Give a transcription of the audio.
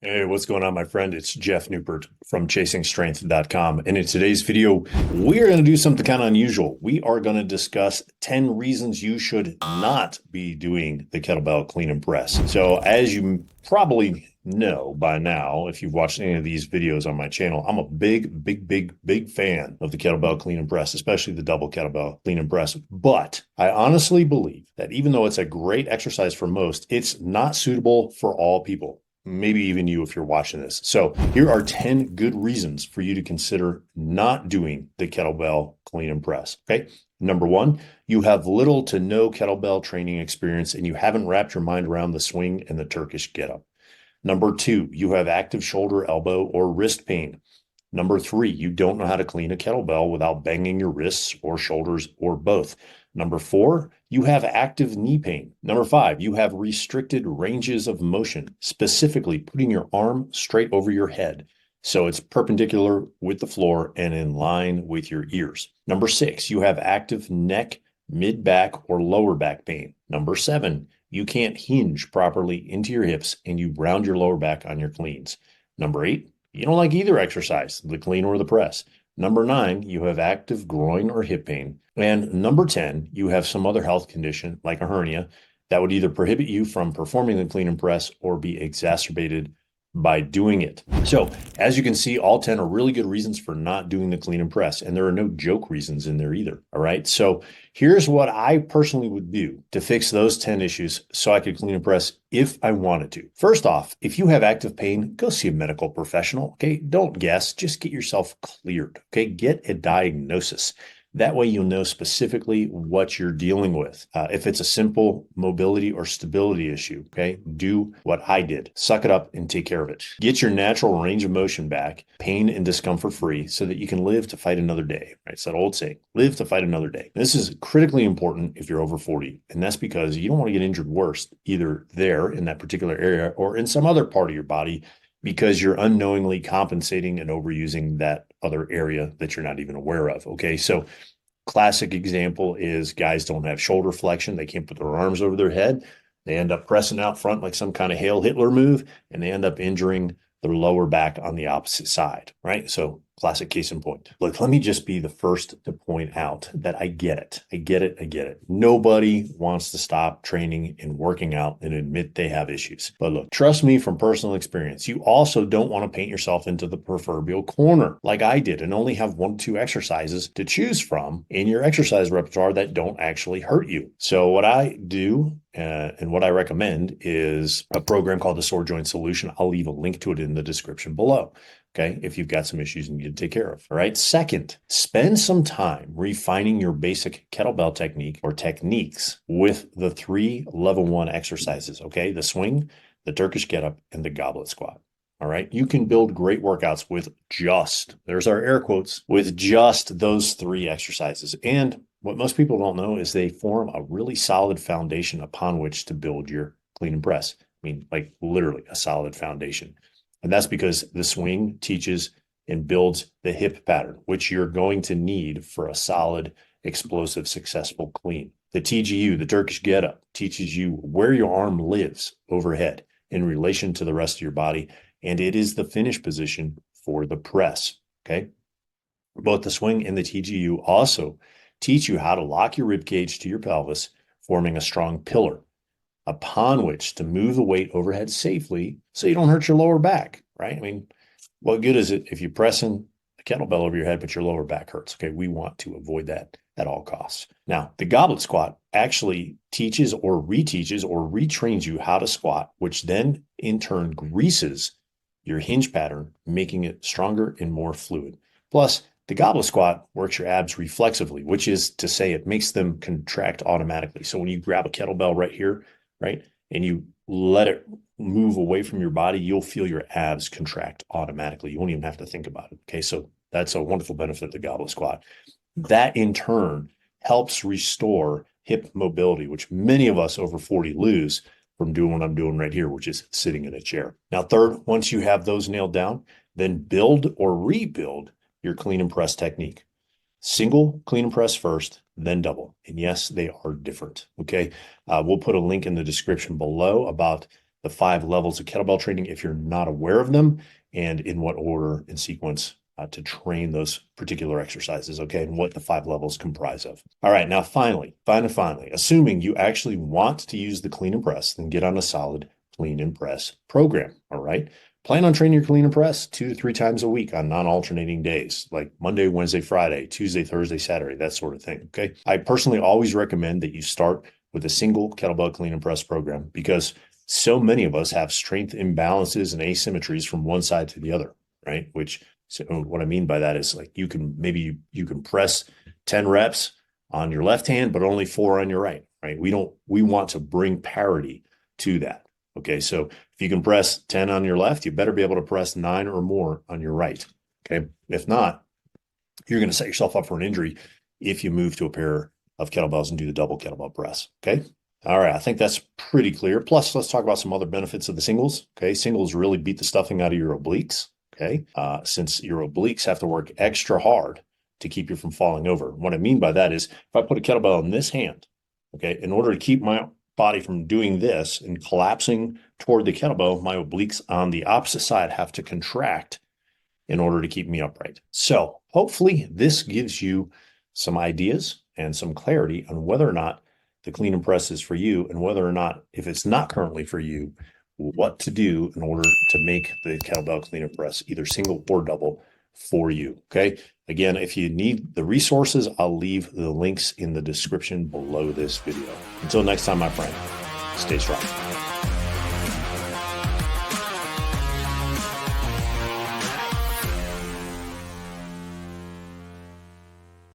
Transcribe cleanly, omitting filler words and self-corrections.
Hey, what's going on, my friend? It's Jeff Newport from ChasingStrength.com. And in today's video, we are going to do something kind of unusual. We are going to discuss 10 reasons you should not be doing the kettlebell clean and press. So as you probably know by now, if you've watched any of these videos on my channel, I'm a big fan of the kettlebell clean and press, especially the double kettlebell clean and press. But I honestly believe that even though it's a great exercise for most, it's not suitable for all people. Maybe even you if you're watching this. So here are 10 good reasons for you to consider not doing the kettlebell clean and press. Okay. Number one, you have little to no kettlebell training experience and you haven't wrapped your mind around the swing and the Turkish get up. Number two, you have active shoulder, elbow, or wrist pain. Number three, you don't know how to clean a kettlebell without banging your wrists or shoulders or both. Number four, you have active knee pain. Number five, you have restricted ranges of motion, specifically putting your arm straight over your head. So it's perpendicular with the floor and in line with your ears. Number six, you have active neck, mid-back, or lower back pain. Number seven, you can't hinge properly into your hips and you round your lower back on your cleans. Number eight, you don't like either exercise, the clean or the press. Number nine, you have active groin or hip pain. And number 10, you have some other health condition like a hernia that would either prohibit you from performing the clean and press or be exacerbated by doing it. So as you can see, all 10 are really good reasons for not doing the clean and press. And there are no joke reasons in there either. All right. So here's what I personally would do to fix those 10 issues so I could clean and press if I wanted to. First off, if you have active pain, go see a medical professional. Okay. Don't guess, just get yourself cleared. Okay. Get a diagnosis. That way you'll know specifically what you're dealing with. If it's a simple mobility or stability issue, okay, do what I did. Suck it up and take care of it. Get your natural range of motion back, pain and discomfort free, so that you can live to fight another day, right? It's that old saying, live to fight another day. This is critically important if you're over 40, and that's because you don't want to get injured worse, either there in that particular area or in some other part of your body, because you're unknowingly compensating and overusing that other area that you're not even aware of. Okay. So classic example is guys don't have shoulder flexion. They can't put their arms over their head. They end up pressing out front like some kind of Hail Hitler move, and they end up injuring their lower back on the opposite side, right? So classic case in point. Look, let me just be the first to point out that I get it. I get it. Nobody wants to stop training and working out and admit they have issues. But look, trust me from personal experience, you also don't want to paint yourself into the proverbial corner like I did and only have 1 or 2 exercises to choose from in your exercise repertoire that don't actually hurt you. So what I do and what I recommend is a program called the Sore Joint Solution. I'll leave a link to it in the description below. Okay, if you've got some issues you need to take care of. All right. Second, spend some time refining your basic kettlebell technique or techniques with the 3 level 1 exercises. Okay, the swing, the Turkish get up, and the goblet squat. All right. You can build great workouts with just, there's our air quotes, with just those 3 exercises. And what most people don't know is they form a really solid foundation upon which to build your clean and press. I mean, like literally a solid foundation. And that's because the swing teaches and builds the hip pattern, which you're going to need for a solid, explosive, successful clean. The TGU, the Turkish Get Up, teaches you where your arm lives overhead in relation to the rest of your body. And it is the finish position for the press. Okay. Both the swing and the TGU also teach you how to lock your rib cage to your pelvis, forming a strong pillar upon which to move the weight overhead safely so you don't hurt your lower back, right? I mean, what good is it if you're pressing a kettlebell over your head, but your lower back hurts? Okay, we want to avoid that at all costs. Now, the goblet squat actually teaches or reteaches or retrains you how to squat, which then in turn greases your hinge pattern, making it stronger and more fluid. Plus, the goblet squat works your abs reflexively, which is to say it makes them contract automatically. So when you grab a kettlebell right here, right, and you let it move away from your body, you'll feel your abs contract automatically. You won't even have to think about it. Okay, so that's a wonderful benefit of the goblet squat. That in turn helps restore hip mobility, which many of us over 40 lose from doing what I'm doing right here, which is sitting in a chair. Now, third, once you have those nailed down, then build or rebuild your clean and press technique. Single clean and press first, then double. And yes, they are different. Okay. We'll put a link in the description below about the 5 levels of kettlebell training if you're not aware of them, and in what order and sequence to train those particular exercises, okay, and what the 5 levels comprise of. All right, now finally, assuming you actually want to use the clean and press, then get on a solid clean and press program, all right? Plan on training your clean and press 2 to 3 times a week on non-alternating days, like Monday, Wednesday, Friday, Tuesday, Thursday, Saturday, that sort of thing, okay? I personally always recommend that you start with a single kettlebell clean and press program because so many of us have strength imbalances and asymmetries from one side to the other, right? Which, so what I mean by that is like you can press 10 reps on your left hand, but only 4 on your right, right? We want to bring parity to that. Okay, so if you can press 10 on your left, you better be able to press 9 or more on your right. Okay, if not, you're going to set yourself up for an injury if you move to a pair of kettlebells and do the double kettlebell press. Okay, all right, I think that's pretty clear. Plus, let's talk about some other benefits of the singles. Okay, singles really beat the stuffing out of your obliques. Okay, since your obliques have to work extra hard to keep you from falling over. What I mean by that is if I put a kettlebell in this hand, okay, in order to keep my body from doing this and collapsing toward the kettlebell, my obliques on the opposite side have to contract in order to keep me upright. So hopefully this gives you some ideas and some clarity on whether or not the clean and press is for you, and whether or not, if it's not currently for you, what to do in order to make the kettlebell clean and press either single or double for you. Okay. Again, if you need the resources, I'll leave the links in the description below this video. Until next time, my friend, stay strong.